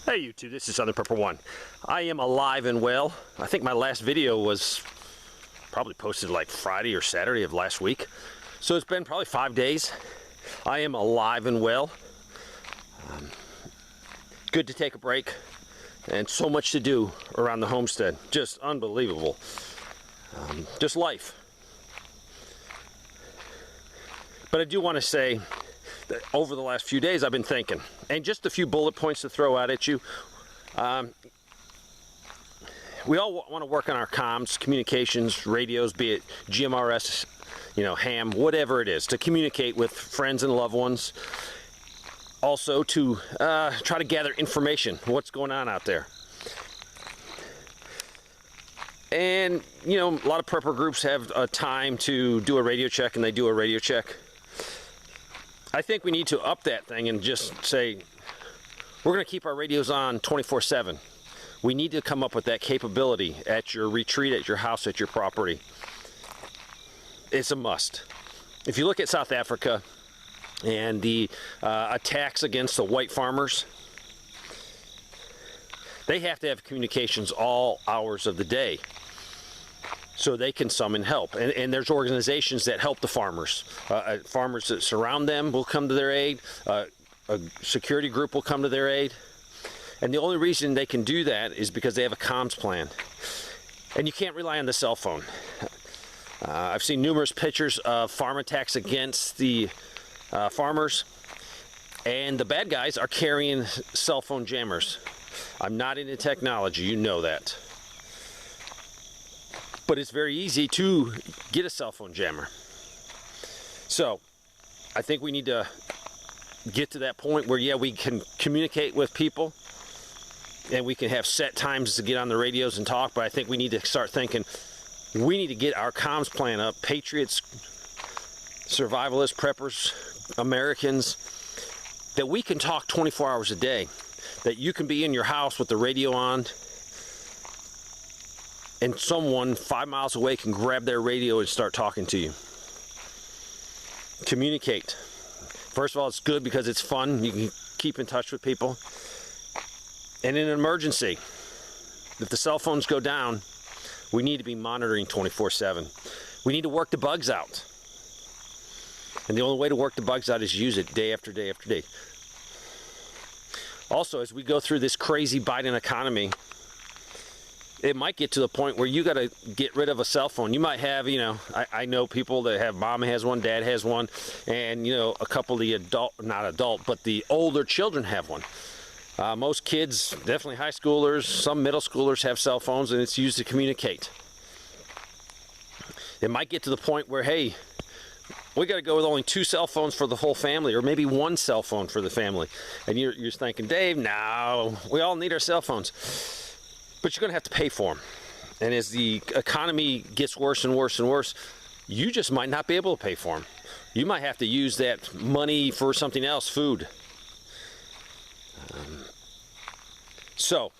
Hey YouTube, this is Southern Purple One. I am alive and well. I think my last video was probably posted like Friday or Saturday of last week. So it's been probably 5 days. I am alive and well. Good to take a break. And so much to do around the homestead. Just unbelievable. Just life. But I do want to say that over the last few days I've been thinking, and just a few bullet points to throw out at you. We all want to work on our comms, communications, radios, be it GMRS, ham, whatever it is, to communicate with friends and loved ones. Also to try to gather information, what's going on out there. And, a lot of prepper groups have time to do a radio check, and they do a radio check. I think we need to up that thing and just say, we're going to keep our radios on 24/7. We need to come up with that capability at your retreat, at your house, at your property. It's a must. If you look at South Africa and the attacks against the white farmers, they have to have communications all hours of the day so they can summon help. And there's organizations that help the farmers. Farmers that surround them will come to their aid. A security group will come to their aid. And the only reason they can do that is because they have a comms plan. And you can't rely on the cell phone. I've seen numerous pictures of farm attacks against the farmers. And the bad guys are carrying cell phone jammers. I'm not into technology, you know that. But it's very easy to get a cell phone jammer. So, I think we need to get to that point where, we can communicate with people and we can have set times to get on the radios and talk, but I think we need to start thinking, we need to get our comms plan up. Patriots, survivalists, preppers, Americans, that we can talk 24 hours a day. That you can be in your house with the radio on, and someone 5 miles away can grab their radio and start talking to you. Communicate. First of all, it's good because it's fun. You can keep in touch with people. And in an emergency, if the cell phones go down, we need to be monitoring 24/7. We need to work the bugs out. And the only way to work the bugs out is use it day after day after day. Also, as we go through this crazy Biden economy, it might get to the point where you got to get rid of a cell phone. You might have, I know people that have, mom has one, dad has one, and, a couple of the the older children have one. Most kids, definitely high schoolers, some middle schoolers have cell phones, and it's used to communicate. It might get to the point where, hey, we got to go with only 2 cell phones for the whole family, or maybe 1 cell phone for the family. And you're thinking, Dave, no, we all need our cell phones. But you're going to have to pay for them. And as the economy gets worse and worse and worse, you just might not be able to pay for them. You might have to use that money for something else, food. So,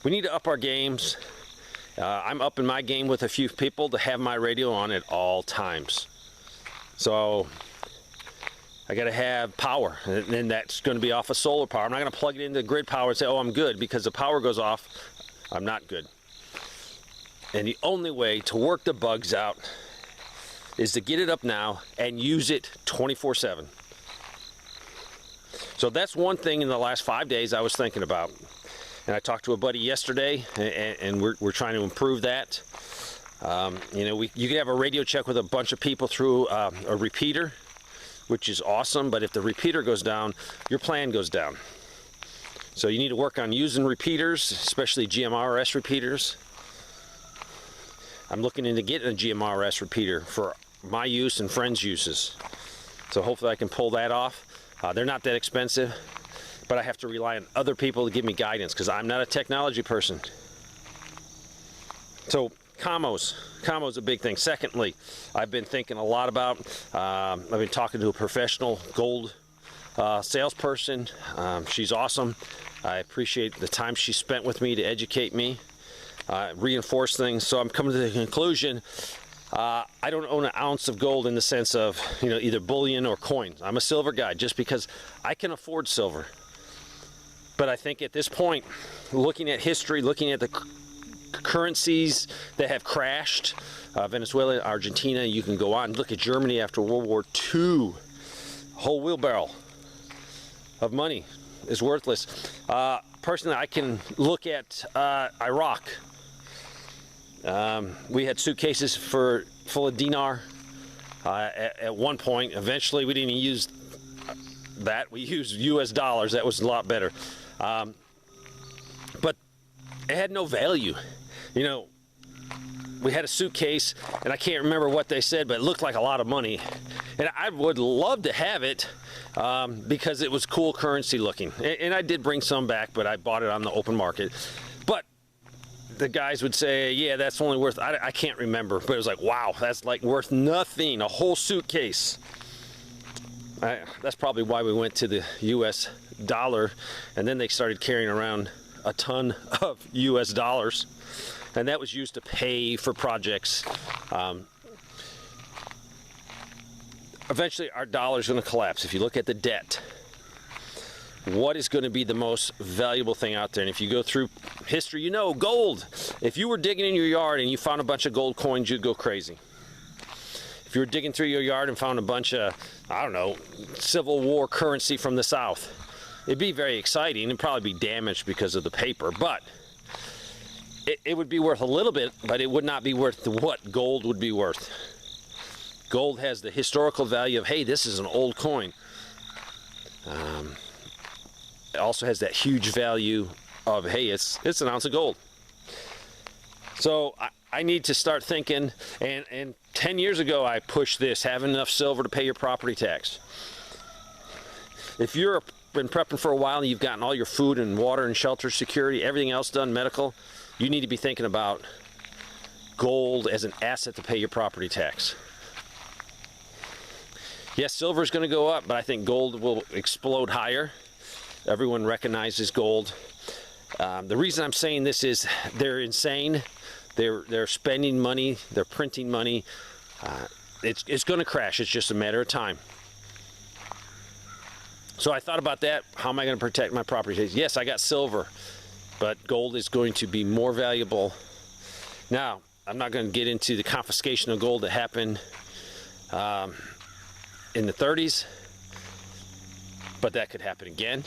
we need to up our games. I'm upping my game with a few people to have my radio on at all times. So, I got to have power, and then that's going to be off of solar power. I'm not going to plug it into grid power and say, oh, I'm good, because the power goes off, I'm not good. And the only way to work the bugs out is to get it up now and use it 24/7. So that's one thing in the last 5 days I was thinking about. And I talked to a buddy yesterday, and we're trying to improve that. You can have a radio check with a bunch of people through a repeater, which is awesome, but if the repeater goes down, your plan goes down. So you need to work on using repeaters, especially GMRS repeaters. I'm looking into getting a GMRS repeater for my use and friends' uses. So hopefully I can pull that off. They're not that expensive, but I have to rely on other people to give me guidance because I'm not a technology person. So commos a big thing. Secondly, I've been thinking a lot about, I've been talking to a professional gold salesperson. She's awesome. I appreciate the time she spent with me to educate me, reinforce things. So I'm coming to the conclusion, I don't own an ounce of gold in the sense of, either bullion or coins. I'm a silver guy just because I can afford silver. But I think at this point, looking at history, looking at the currencies that have crashed, Venezuela, Argentina, you can go on and look at Germany after World War II. A whole wheelbarrow of money is worthless. Personally, I can look at Iraq. We had suitcases full of dinar at one point. Eventually, we didn't use that. We used US dollars. That was a lot better. But it had no value. You know, we had a suitcase, and I can't remember what they said, but it looked like a lot of money. And I would love to have it because it was cool currency looking. And I did bring some back, but I bought it on the open market. But the guys would say, yeah, that's only worth, I can't remember, but it was like, wow, that's like worth nothing, a whole suitcase. That's probably why we went to the US dollar, and then they started carrying around a ton of US dollars, and that was used to pay for projects. Eventually our dollar is going to collapse. If you look at the debt, what is going to be the most valuable thing out there? And if you go through history, you know, gold. If you were digging in your yard and you found a bunch of gold coins, you'd go crazy. If you were digging through your yard and found a bunch of, I don't know, Civil War currency from the South, it'd be very exciting. It'd probably be damaged because of the paper, but it would be worth a little bit, but it would not be worth what gold would be worth. Gold has the historical value of, hey, this is an old coin. It also has that huge value of, hey, it's an ounce of gold. So I need to start thinking, and 10 years ago I pushed this, have enough silver to pay your property tax. If you've been prepping for a while and you've gotten all your food and water and shelter, security, everything else done, medical, you need to be thinking about gold as an asset to pay your property tax. Yes, silver is going to go up, but I think gold will explode higher. Everyone recognizes gold. The reason I'm saying this is they're insane. They're spending money. They're printing money. It's going to crash. It's just a matter of time. So I thought about that. How am I going to protect my property? Yes, I got silver, but gold is going to be more valuable. Now, I'm not going to get into the confiscation of gold that happened in the 30s, but that could happen again.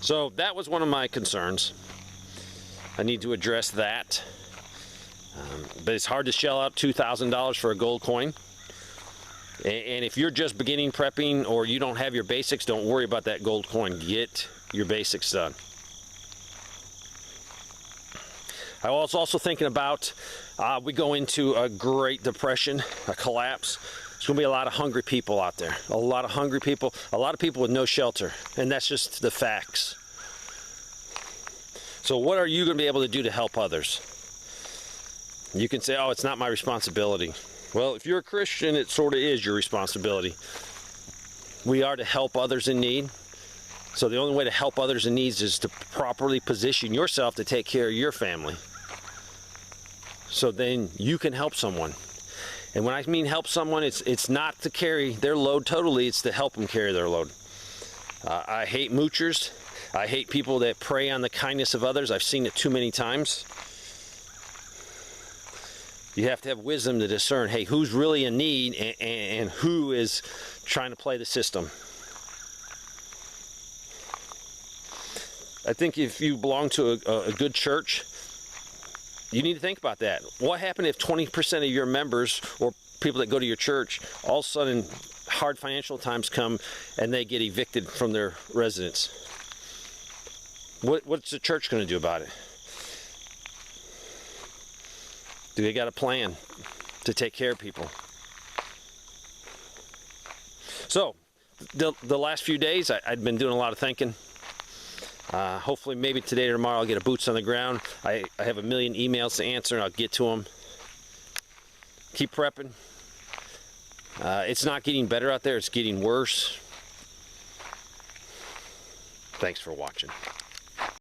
So that was one of my concerns. I need to address that. But it's hard to shell out $2,000 for a gold coin. And if you're just beginning prepping or you don't have your basics, don't worry about that gold coin. Get your basics done. I was also thinking about, we go into a Great Depression, a collapse. There's going to be a lot of hungry people out there. A lot of hungry people, a lot of people with no shelter. And that's just the facts. So what are you going to be able to do to help others? You can say, oh, it's not my responsibility. Well, if you're a Christian, it sort of is your responsibility. We are to help others in need. So the only way to help others in need is to properly position yourself to take care of your family. So then you can help someone. And when I mean help someone, it's not to carry their load totally, it's to help them carry their load. I hate moochers. I hate people that prey on the kindness of others. I've seen it too many times. You have to have wisdom to discern, hey, who's really in need and who is trying to play the system. I think if you belong to a good church, you need to think about that. What happened if 20% of your members or people that go to your church, all of a sudden hard financial times come and they get evicted from their residence? What's the church going to do about it? Do they got a plan to take care of people? So, the last few days, I'd been doing a lot of thinking. Hopefully, maybe today or tomorrow, I'll get a boots on the ground. I have a million emails to answer, and I'll get to them. Keep prepping. It's not getting better out there. It's getting worse. Thanks for watching.